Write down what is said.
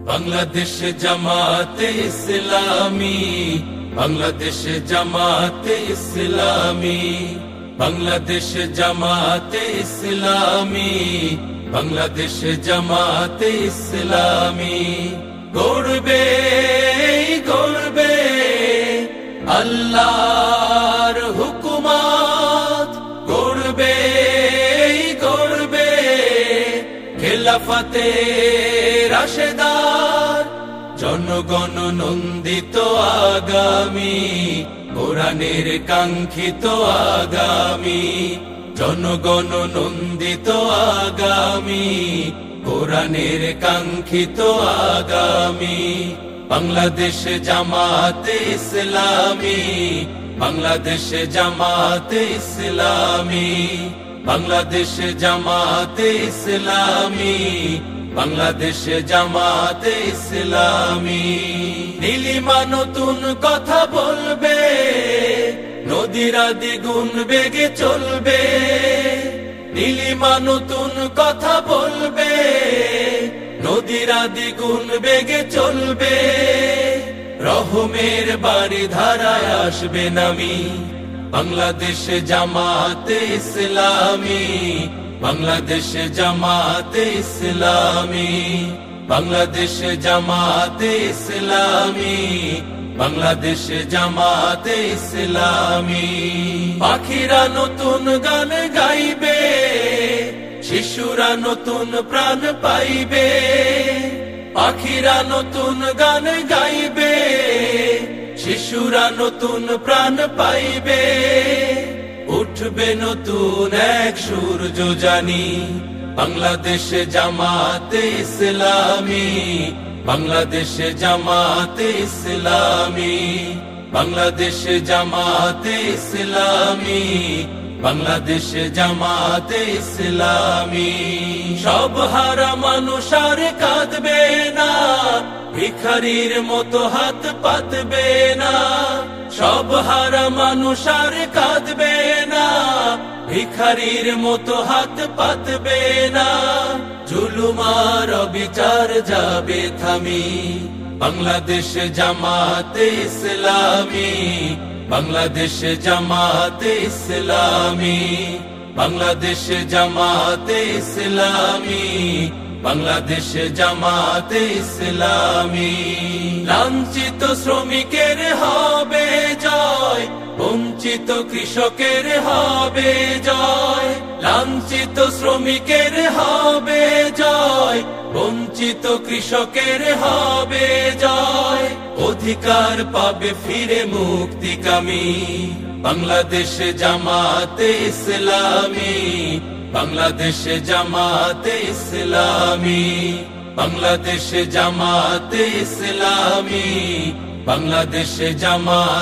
বাংলাদেশ জামাতে ইসলামী, বাংলাদেশ জামাতে ইসলামী, বাংলাদেশ জামাতে ইসলামী, বাংলাদেশ জামাতে ইসলামী। গড়বে গড়বে আল্লাহর হুকুমত, গড়বে গড়বে খেলাফতে রাশেদার, জনগণ নন্দিত আগামী, কোরআনের কাঙ্ক্ষিত আগামী, জনগণ নন্দিত আগামী, কোরআনের কাঙ্ক্ষিত আগামী। বাংলাদেশ জামাতে ইসলামী, বাংলাদেশ জামাতে ইসলামী, বাংলাদেশ জামাতে ইসলামী, বাংলাদেশ জামাতে ইসলামী। নীলিমা নতুন কথা বলবে, নদীরা দ্বিগুণ বেগে চলবে। নীলিমা নতুন কথা বলবে, নদীরা দ্বিগুণ বেগে চলবে। রহমের বাড়ি ধারায় আসবে নামি, বাংলাদেশ জামাতে ইসলামী, বাংলাদেশ জামাতে ইসলামী, বাংলাদেশ জামাতে ইসলামী, বাংলাদেশ জামাতে ইসলামী। পাখিরা নতুন গান গাইবে, শিশুরা নতুন প্রাণ পাইবে। পাখিরা নতুন গান গাইবে, শিশুরা নতুন প্রাণ পাইবে। উঠবে নতুন এক সূর্য জানি, বাংলাদেশ জামাতে ইসলামী, বাংলাদেশ জামাতে ইসলামী, বাংলাদেশ জামাতে ইসলামী, বাংলাদেশ জামাতে ইসলামী। সব হারা মানুষ আর কাঁদবে না, ভিখারির মতো হাত পাতবে না। সব হারা মানুষ আর কাঁদবে না, ভিখারির মতো হাত পাতবে না। জুলুম আর অবিচার যাবে থামি, বাংলাদেশ জামাতে ইসলামী, বাংলাদেশ জামাতে ইসলামী, বাংলাদেশ জামাতে ইসলামী, বাংলাদেশ জামাতে ইসলামী। লাঞ্ছিত শ্রমিকের হবে জয়, বঞ্চিত কৃষকের হবে জয়। লাঞ্ছিত শ্রমিকের হবে জয়, বঞ্চিত কৃষকের হবে জয়। অধিকার পাবে ফিরে মুক্তিকামী, বাংলাদেশ জামাতে ইসলামী, বাংলাদেশ জামাতে ইসলামী, বাংলাদেশ জামাতে ইসলামী, বাংলাদেশ জামাত।